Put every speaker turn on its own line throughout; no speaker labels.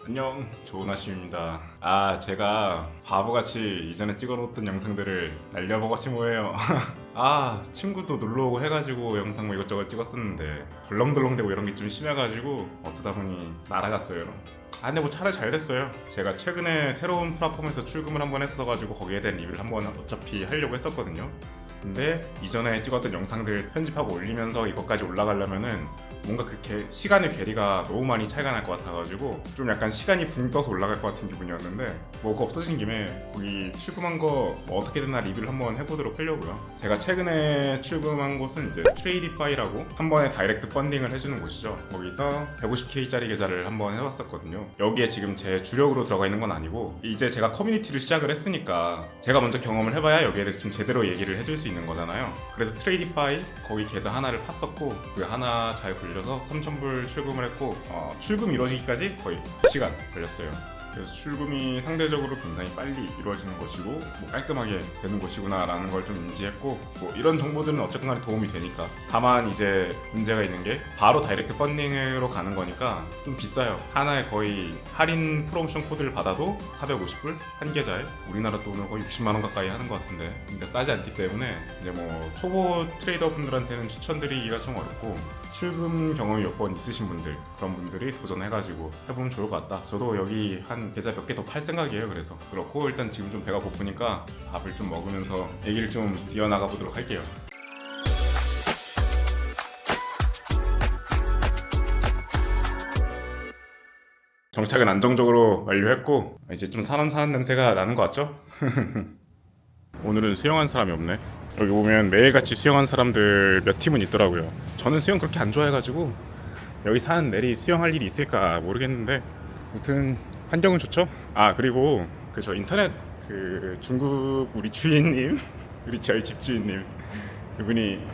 안녕, 좋은 아침입니다. 제가 바보같이 이전에 찍어놓았던 영상들을 날려먹었지 뭐예요. 친구도 놀러오고 해가지고 영상 뭐 이것저것 찍었었는데 덜렁덜렁대고 이런 게 좀 심해가지고 어쩌다 보니 날아갔어요. 근데 뭐 차라리 잘 됐어요. 제가 최근에 새로운 플랫폼에서 출금을 한번 했어가지고 거기에 대한 리뷰를 한번 어차피 하려고 했었거든요. 근데 이전에 찍었던 영상들 편집하고 올리면서 이것까지 올라가려면은 뭔가 시간의 괴리가 너무 많이 차이가 날 것 같아가지고 좀 약간 시간이 붕 떠서 올라갈 것 같은 기분이었는데 뭐 그거 없어진 김에 거기 출금한 거 뭐 어떻게 되나 리뷰를 한번 해보도록 하려고요. 제가 최근에 출금한 곳은 이제 트레이디파이라고 한 번에 다이렉트 펀딩을 해주는 곳이죠. 거기서 150K짜리 계좌를 한번 해봤었거든요. 여기에 지금 제 주력으로 들어가 있는 건 아니고 이제 제가 커뮤니티를 시작을 했으니까 제가 먼저 경험을 해봐야 여기에 대해서 좀 제대로 얘기를 해줄 수 있는 거잖아요. 그래서 트레이디파이 거기 계좌 하나를 팠었고 그 하나 잘 굴려서 3,000불 출금을 했고 출금 이루어지기까지 거의 2시간 걸렸어요. 그래서 출금이 상대적으로 굉장히 빨리 이루어지는 것이고 뭐 깔끔하게 되는 것이구나 라는 걸 좀 인지했고 뭐 이런 정보들은 어쨌든 간에 도움이 되니까 다만 이제 문제가 있는 게 바로 다이렉트 펀딩으로 가는 거니까 좀 비싸요. 하나에 거의 할인 프로모션 코드를 받아도 450불 한 계좌에 우리나라 돈으로 거의 60만원 가까이 하는 것 같은데 근데 싸지 않기 때문에 이제 뭐 초보 트레이더 분들한테는 추천드리기가 좀 어렵고 출금 경험이 몇 번 있으신 분들 그런 분들이 도전해가지고 해보면 좋을 것 같다. 저도 여기 한 계좌 몇 개 더 팔 생각이에요. 그래서 그렇고 일단 지금 좀 배가 고프니까 밥을 좀 먹으면서 얘기를 좀 이어나가 보도록 할게요. 정착은 안정적으로 완료했고 이제 좀 사람 사는 냄새가 나는 것 같죠? 오늘은 수영한 사람이 없네. 여기 보면 매일같이 수영한 사람들 몇 팀은 있더라고요. 저는 수영 그렇게 안 좋아해가지고 여기 사는 내리 수영할 일이 있을까 모르겠는데 아무튼 환경은 좋죠. 그리고 저 인터넷 중국 우리 주인님 우리 저희 집주인님 이분이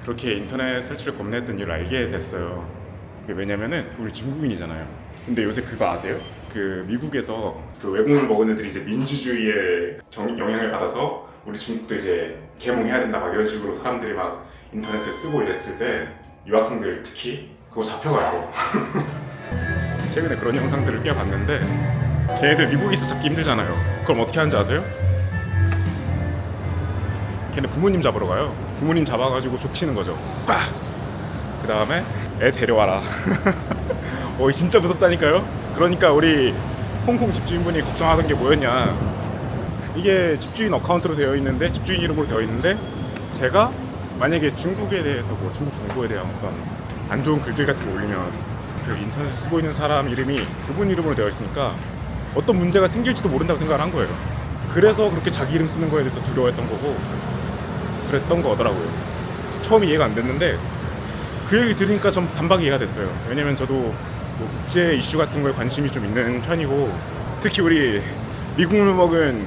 그렇게 인터넷 설치를 겁내했던 이유를 알게 됐어요. 왜냐면은 우리 중국인이잖아요. 근데 요새 그거 아세요? 미국에서 외국물 먹은 애들이 이제 민주주의에 영향을 받아서 우리 중국도 이제 개몽해야 된다 막 이런 식으로 사람들이 막 인터넷에 쓰고 이랬을 때 유학생들 특히 그거 잡혀가지고 최근에 그런 영상들을 꽤 봤는데 걔네들 미국에서 잡기 힘들잖아요. 그럼 어떻게 하는지 아세요? 걔네 부모님 잡으러 가요. 부모님 잡아가지고 족치는 거죠. 그 다음에 애 데려와라. 진짜 무섭다니까요. 그러니까 우리 홍콩 집주인분이 걱정하던 게 뭐였냐, 이게 집주인 어카운트로 되어 있는데 집주인 이름으로 되어 있는데 제가 만약에 중국에 대해서 뭐 중국 정부에 대한 어떤 안 좋은 글들 같은 거 올리면 인터넷을 쓰고 있는 사람 이름이 그분 이름으로 되어 있으니까 어떤 문제가 생길지도 모른다고 생각을 한 거예요. 그래서 그렇게 자기 이름 쓰는 거에 대해서 두려워했던 거고 그랬던 거더라고요. 처음에 이해가 안 됐는데 그 얘기 들으니까 좀 단박에 이해가 됐어요. 왜냐면 저도 뭐 국제 이슈 같은 거에 관심이 좀 있는 편이고 특히 우리 미국물 먹은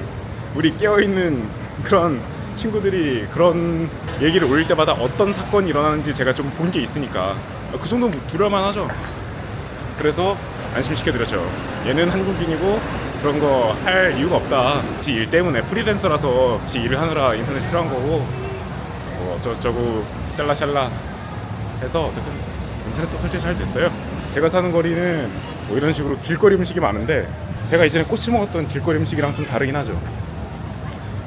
우리 깨어있는 그런 친구들이 그런 얘기를 올릴 때마다 어떤 사건이 일어나는지 제가 좀 본 게 있으니까 그 정도는 두려울만 하죠. 그래서 안심시켜드렸죠. 얘는 한국인이고 그런 거 할 이유가 없다. 지 일 때문에 프리랜서라서 지 일을 하느라 인터넷이 필요한 거고 뭐 어쩌고저쩌고 샬라샬라 해서 어쨌든 인터넷도 설치 잘 됐어요. 제가 사는 거리는 뭐 이런 식으로 길거리 음식이 많은데 제가 이전에 꼬치 먹었던 길거리 음식이랑 좀 다르긴 하죠.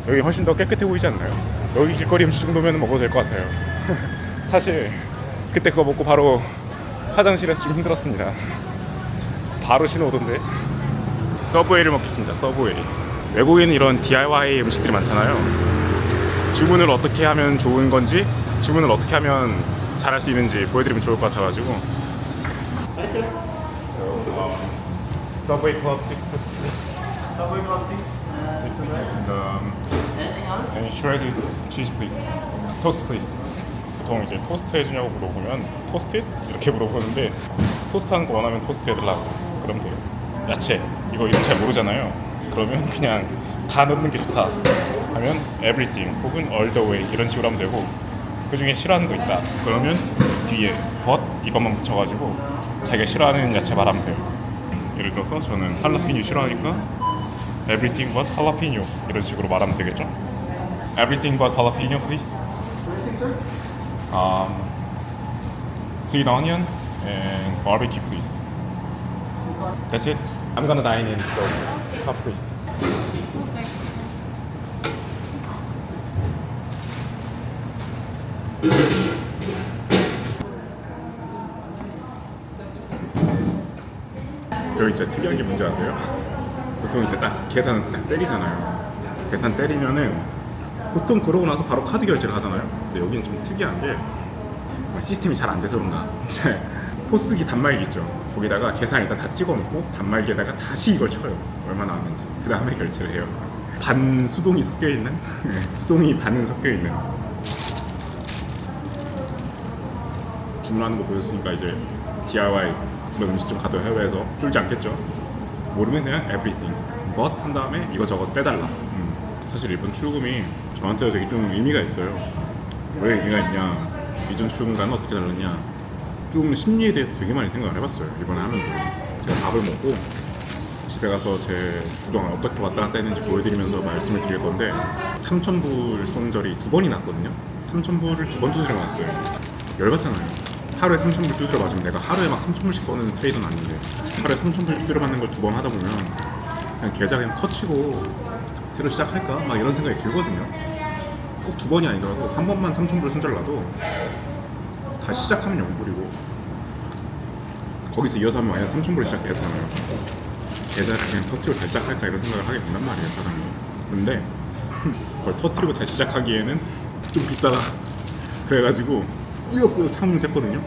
여기 훨씬 더 깨끗해 보이지 않나요? 여기 길거리 음식 정도면 먹어도 될 것 같아요. 사실 그때 그거 먹고 바로 화장실에서 좀 힘들었습니다. 바로 신호오던데. 서브웨이를 먹겠습니다. 서브웨이. 외국에는 이런 DIY 음식들이 많잖아요. 주문을 어떻게 하면 좋은 건지 주문을 어떻게 하면 잘할 수 있는지 보여드리면 좋을 것 같아가지고. Subway Club 6
Subway Club 6.
6
Anything else?
and shredded cheese please. Toast please. 보통 이제 토스트 해주냐고 물어보면 토스트? 이렇게 물어보는데 토스트 하는 거 원하면 토스트 해달라고 그러면 돼요. 야채 이거 이름 잘 모르잖아요. 그러면 그냥 다 넣는 게 좋다 하면 everything 혹은 all the way 이런 식으로 하면 되고 그 중에 싫어하는 거 있다 그러면 뒤에 but 이것만 붙여가지고 자기가 싫어하는 야채 말하면 돼요. 예를 들어서 저는 할라피뇨 싫어하니까 everything but jalapeno 이런 식으로 말하면 되겠죠. everything but jalapeno please. Sweet onion and barbecue please. That's it. I'm gonna dine in, so top please. 여기 진짜 특이한 게 뭔지 아세요? 보통 이제 딱 계산 딱 때리잖아요. 계산 때리면은 보통 그러고 나서 바로 카드 결제를 하잖아요. 근데 여기는 좀 특이한 게 시스템이 잘 안 돼서 그런가 포스기 단말기 있죠. 거기다가 계산 일단 다 찍어놓고 단말기에다가 다시 이걸 쳐요. 얼마 나왔는지. 그 다음에 결제를 해요. 반 수동이 섞여있는 수동이 반은 섞여있는. 주문하는 거 보셨으니까 이제 DIY 뭐 음식점 가도 해외에서 쫄지 않겠죠. 모르면 그냥 everything but 한 다음에 이거저거 빼달라. 사실 일본 출금이 저한테 되게 좀 의미가 있어요. 왜 의미가 있냐, 이전 출금과는 어떻게 다르냐, 좀 심리에 대해서 되게 많이 생각을 해봤어요. 이번에 하면서 제가 밥을 먹고 집에 가서 제 그동안 어떻게 왔다 갔다 했는지 보여드리면서 말씀을 드릴 건데 3,000불 손절이 2번이 났거든요. 3,000불을 2번 두드려 맞았어요. 열받잖아요. 하루에 3,000불 두드려 맞으면 내가 하루에 막 3,000불씩 꺼내는 트레이더는 아닌데 하루에 3,000불 두드려 맞는 걸 2번 하다 보면 그냥 계좌 그냥 터치고 새로 시작할까? 막 이런 생각이 들거든요. 꼭 2번이 아니더라도 한 번만 3,000불 손절 나도 다시 시작하면 0불이고 거기서 이어서 하면 만약 3,000불 시작해야 되잖아요. 계좌를 그냥 터트리고 다시 시작할까 이런 생각을 하게 된단 말이에요, 사람이. 근데 그걸 터트리고 다시 시작하기에는 좀 비싸다. 그래가지고 꾸역꾸역 참으면서 했거든요.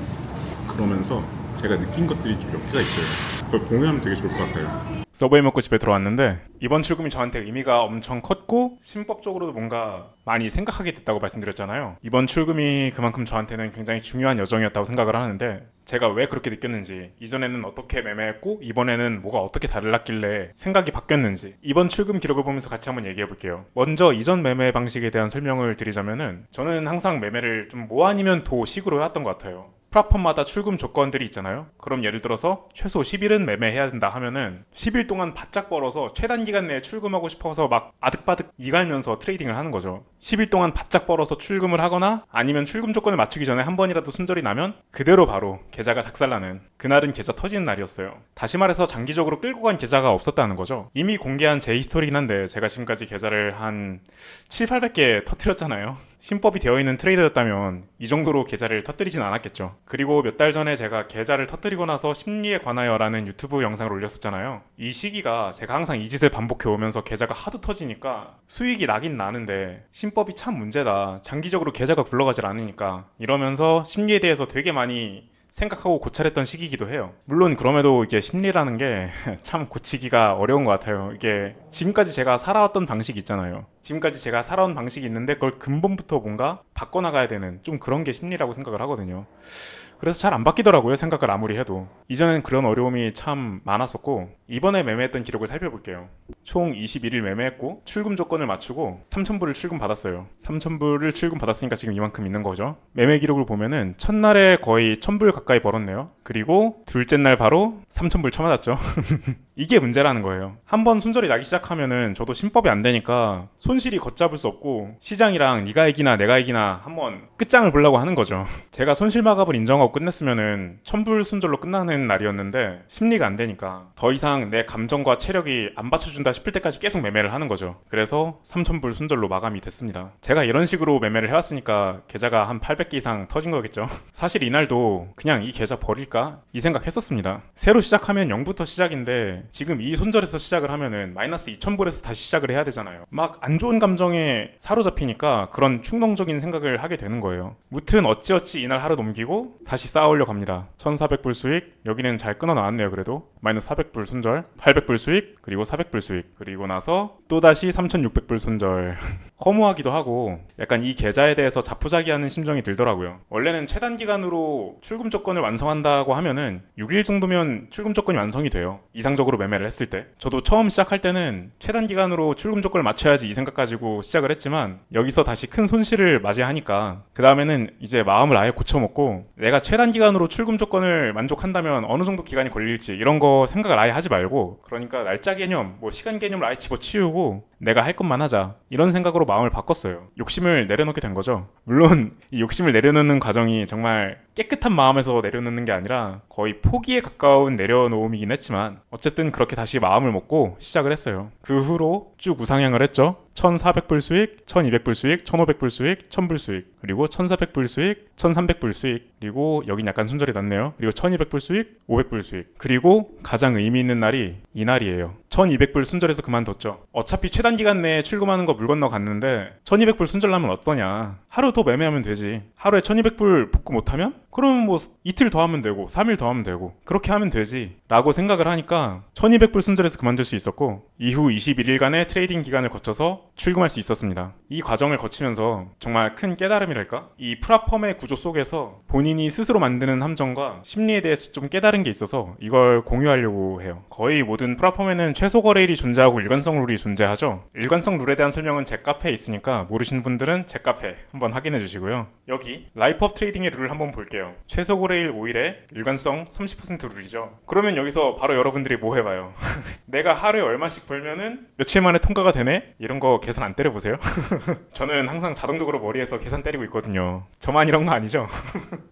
그러면서 제가 느낀 것들이 좀 몇 개가 있어요. 그걸 공유하면 되게 좋을 것 같아요. 서브웨이 먹고 집에 들어왔는데 이번 출금이 저한테 의미가 엄청 컸고 신법적으로도 뭔가 많이 생각하게 됐다고 말씀드렸잖아요. 이번 출금이 그만큼 저한테는 굉장히 중요한 여정이었다고 생각을 하는데 제가 왜 그렇게 느꼈는지, 이전에는 어떻게 매매했고 이번에는 뭐가 어떻게 달랐길래 생각이 바뀌었는지 이번 출금 기록을 보면서 같이 한번 얘기해 볼게요. 먼저 이전 매매 방식에 대한 설명을 드리자면은 저는 항상 매매를 좀 뭐 아니면 도식으로 해왔던 것 같아요. 플랫폼마다 출금 조건들이 있잖아요. 그럼 예를 들어서 최소 10일은 매매해야 된다 하면은 10일 동안 바짝 벌어서 최단 기간 내에 출금하고 싶어서 막 아득바득 이갈면서 트레이딩을 하는 거죠. 10일 동안 바짝 벌어서 출금을 하거나 아니면 출금 조건을 맞추기 전에 한 번이라도 손절이 나면 그대로 바로 계좌가 작살나는, 그날은 계좌 터지는 날이었어요. 다시 말해서 장기적으로 끌고 간 계좌가 없었다는 거죠. 이미 공개한 제 히스토리긴 한데 제가 지금까지 계좌를 한 7,800개 터뜨렸잖아요. 신법이 되어 있는 트레이더였다면 이 정도로 계좌를 터뜨리진 않았겠죠. 그리고 몇 달 전에 제가 계좌를 터뜨리고 나서 심리에 관하여라는 유튜브 영상을 올렸었잖아요. 이 시기가 제가 항상 이 짓을 반복해 오면서 계좌가 하도 터지니까 수익이 나긴 나는데 신법이 참 문제다, 장기적으로 계좌가 굴러가질 않으니까, 이러면서 심리에 대해서 되게 많이 생각하고 고찰했던 시기이기도 해요. 물론 그럼에도 이게 심리라는 게 참 고치기가 어려운 것 같아요. 이게 지금까지 제가 살아왔던 방식이 있잖아요. 지금까지 제가 살아온 방식이 있는데 그걸 근본부터 뭔가 바꿔나가야 되는, 좀 그런 게 심리라고 생각을 하거든요. 그래서 잘 안 바뀌더라고요, 생각을 아무리 해도. 이전엔 그런 어려움이 참 많았었고, 이번에 매매했던 기록을 살펴볼게요. 총 21일 매매했고 출금 조건을 맞추고 3,000불을 출금 받았어요. 3,000불을 출금 받았으니까 지금 이만큼 있는 거죠. 매매 기록을 보면은 첫날에 거의 1,000불 가까이 벌었네요. 그리고 둘째 날 바로 3,000불 쳐맞았죠. 이게 문제라는 거예요. 한번 손절이 나기 시작하면은 저도 신법이 안 되니까 손실이 걷잡을 수 없고 시장이랑 네가 이기나 내가 이기나 한번 끝장을 보려고 하는 거죠. 제가 손실 마감을 인정하고 끝냈으면은 1,000불 손절로 끝나는 날이었는데 심리가 안 되니까 더 이상 내 감정과 체력이 안 받쳐준다 싶을 때까지 계속 매매를 하는 거죠. 그래서 3,000불 손절로 마감이 됐습니다. 제가 이런 식으로 매매를 해왔으니까 계좌가 한 800개 이상 터진 거겠죠. 사실 이날도 그냥 이 계좌 버릴까? 이 생각했었습니다. 새로 시작하면 0부터 시작인데 지금 이 손절에서 시작을 하면은 마이너스 2,000불에서 다시 시작을 해야 되잖아요. 막 안 좋은 감정에 사로잡히니까 그런 충동적인 생각을 하게 되는 거예요. 무튼 어찌어찌 이날 하루 넘기고 다시 쌓아올려 갑니다. 1,400불 수익, 여기는 잘 끊어 나왔네요. 그래도 마이너스 400불 손절, 800불 수익, 그리고 400불 수익, 그리고 나서 또다시 3,600불 손절. 허무하기도 하고 약간 이 계좌에 대해서 자포자기하는 심정이 들더라고요. 원래는 최단 기간으로 출금 조건을 완성한다고 하면은 6일 정도면 출금 조건이 완성이 돼요. 이상적으로 매매를 했을 때. 저도 처음 시작할 때는 최단 기간으로 출금 조건을 맞춰야지 이 생각 가지고 시작을 했지만 여기서 다시 큰 손실을 맞이하니까 그 다음에는 이제 마음을 아예 고쳐먹고 내가 최단 기간으로 출금 조건을 만족한다면 어느 정도 기간이 걸릴지 이런 거 생각을 아예 하지 말고, 그러니까 날짜 개념, 뭐 시간 개념을 아예 집어치우고 내가 할 것만 하자 이런 생각으로 마음을 바꿨어요. 욕심을 내려놓게 된 거죠. 물론 이 욕심을 내려놓는 과정이 정말 깨끗한 마음에서 내려놓는 게 아니라 거의 포기에 가까운 내려놓음이긴 했지만 어쨌든 그렇게 다시 마음을 먹고 시작을 했어요. 그 후로 쭉 우상향을 했죠. 1,400불 수익, 1,200불 수익, 1,500불 수익, 1,000불 수익, 그리고 1,400불 수익, 1,300불 수익, 그리고 여긴 약간 손절이 났네요. 그리고 1,200불 수익, 500불 수익, 그리고 가장 의미 있는 날이 이 날이에요. 1,200불 순절해서 그만뒀죠. 어차피 최단 기간 내에 출금하는 거 물 건너 갔는데 1,200불 순절 나면 어떠냐. 하루 더 매매하면 되지. 하루에 1,200불 복구 못하면? 그러면 뭐 이틀 더 하면 되고 3일 더 하면 되고 그렇게 하면 되지 라고 생각을 하니까 1,200불 순절해서 그만둘 수 있었고 이후 21일간의 트레이딩 기간을 거쳐서 출금할 수 있었습니다. 이 과정을 거치면서 정말 큰 깨달음이랄까? 이 프라펌의 구조 속에서 본인이 스스로 만드는 함정과 심리에 대해서 좀 깨달은 게 있어서 이걸 공유하려고 해요. 거의 모든 프라펌에는 최소 거래일이 존재하고 일관성 룰이 존재하죠. 일관성 룰에 대한 설명은 제 카페에 있으니까 모르시는 분들은 제 카페 한번 확인해 주시고요. 여기 라이프업 트레이딩의 룰을 한번 볼게요. 최소 거래일 5일에 일관성 30% 룰이죠. 그러면 여기서 바로 여러분들이 뭐 해봐요. 내가 하루에 얼마씩 벌면은 며칠 만에 통과가 되네? 이런 거 계산 안 때려보세요. 저는 항상 자동적으로 머리에서 계산 때리고 있거든요. 저만 이런 거 아니죠?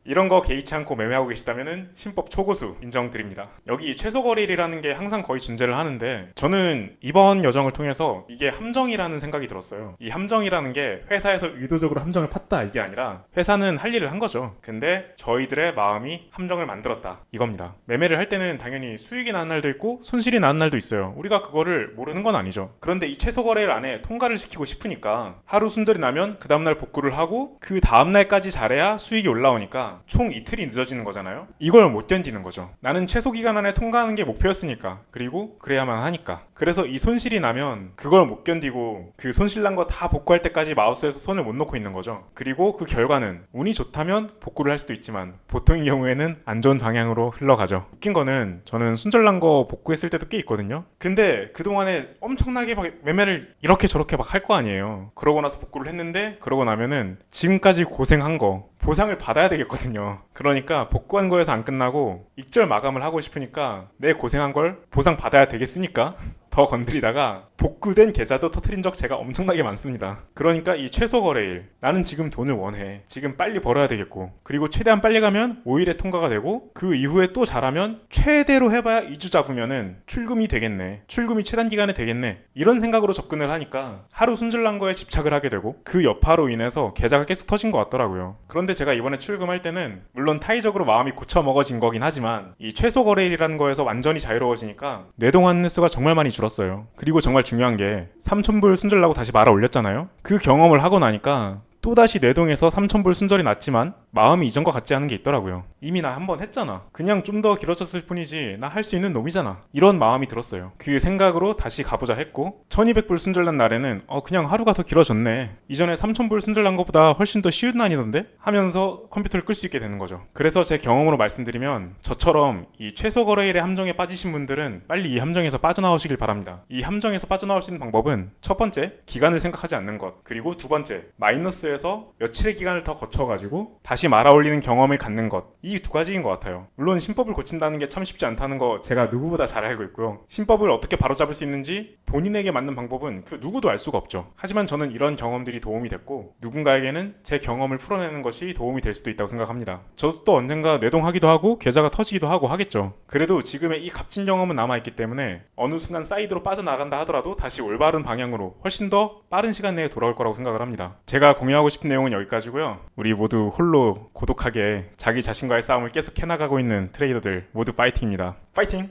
이런 거 개의치 않고 매매하고 계시다면은 신법 초고수 인정드립니다. 여기 최소 거래일이라는 게 항상 거의 존재를 하는데 저는 이번 여정을 통해서 이게 함정이라는 생각이 들었어요. 이 함정이라는 게 회사에서 의도적으로 함정을 팠다 이게 아니라 회사는 할 일을 한 거죠. 근데 저희들의 마음이 함정을 만들었다 이겁니다. 매매를 할 때는 당연히 수익이 나는 날도 있고 손실이 나는 날도 있어요. 우리가 그거를 모르는 건 아니죠. 그런데 이 최소 거래일 안에 통과를 시키고 싶으니까 하루 순절이 나면 그 다음날 복구를 하고 그 다음날까지 잘해야 수익이 올라오니까 총 이틀이 늦어지는 거잖아요. 이걸 못 견디는 거죠. 나는 최소 기간 안에 통과하는 게 목표였으니까 그리고 그래야만 하니까. 그래서 이 손실이 나면 그걸 못 견디고 그 손실 난 거 다 복구할 때까지 마우스에서 손을 못 놓고 있는 거죠. 그리고 그 결과는 운이 좋다면 복구를 할 수도 있지만 보통의 경우에는 안 좋은 방향으로 흘러가죠. 웃긴 거는 저는 순절 난 거 복구했을 때도 꽤 있거든요. 근데 그동안에 엄청나게 막 매매를 이렇게 저렇게 막 할 거 아니에요. 그러고 나서 복구를 했는데 그러고 나면은 지금까지 고생한 거 보상을 받아야 되겠거든요. 그러니까 복구한 거에서 안 끝나고 익절 마감을 하고 싶으니까 내 고생한 걸 보상 받아야 되겠으니까 더 건드리다가 복구된 계좌도 터트린 적 제가 엄청나게 많습니다. 그러니까 이 최소 거래일 나는 지금 돈을 원해. 지금 빨리 벌어야 되겠고 그리고 최대한 빨리 가면 5일에 통과가 되고 그 이후에 또 잘하면 최대로 해봐야 2주 잡으면은 출금이 되겠네. 출금이 최단 기간에 되겠네. 이런 생각으로 접근을 하니까 하루 순절난 거에 집착을 하게 되고 그 여파로 인해서 계좌가 계속 터진 것 같더라고요. 그런데 제가 이번에 출금할 때는 물론 타의적으로 마음이 고쳐먹어진 거긴 하지만 이 최소 거래일이라는 거에서 완전히 자유로워지니까 뇌동안 횟수가 정말 많이 줄었어요. 그리고 정말 중요한 게 3,000불 순절나고 다시 말아 올렸잖아요. 그 경험을 하고 나니까 또다시 내동에서 3,000불 순절이 났지만 마음이 이전과 같지 않은 게 있더라고요. 이미 나 한 번 했잖아. 그냥 좀 더 길어졌을 뿐이지 나 할 수 있는 놈이잖아. 이런 마음이 들었어요. 그 생각으로 다시 가보자 했고 1,200불 순절 난 날에는 그냥 하루가 더 길어졌네. 이전에 3,000불 순절 난 것보다 훨씬 더 쉬운 난이던데? 하면서 컴퓨터를 끌 수 있게 되는 거죠. 그래서 제 경험으로 말씀드리면 저처럼 이 최소 거래일의 함정에 빠지신 분들은 빨리 이 함정에서 빠져나오시길 바랍니다. 이 함정에서 빠져나올 수 있는 방법은 첫 번째, 기간을 생각하지 않는 것. 그리고 두 번째, 마이너스에서 며칠의 기간을 더 거쳐가지고 다시 말아 올리는 경험을 갖는 것. 이 두 가지인 것 같아요. 물론 신법을 고친다는 게 참 쉽지 않다는 거 제가 누구보다 잘 알고 있고요. 신법을 어떻게 바로잡을 수 있는지 본인에게 맞는 방법은 그 누구도 알 수가 없죠. 하지만 저는 이런 경험들이 도움이 됐고 누군가에게는 제 경험을 풀어내는 것이 도움이 될 수도 있다고 생각합니다. 저도 또 언젠가 뇌동하기도 하고 계좌가 터지기도 하고 하겠죠. 그래도 지금의 이 값진 경험은 남아있기 때문에 어느 순간 사이드로 빠져나간다 하더라도 다시 올바른 방향으로 훨씬 더 빠른 시간 내에 돌아올 거라고 생각을 합니다. 제가 공유하고 싶은 내용은 여기까지고요. 우리 모두 홀로 고독하게 자기 자신과의 싸움을 계속 해나가고 있는 트레이더들 모두 파이팅입니다. 파이팅!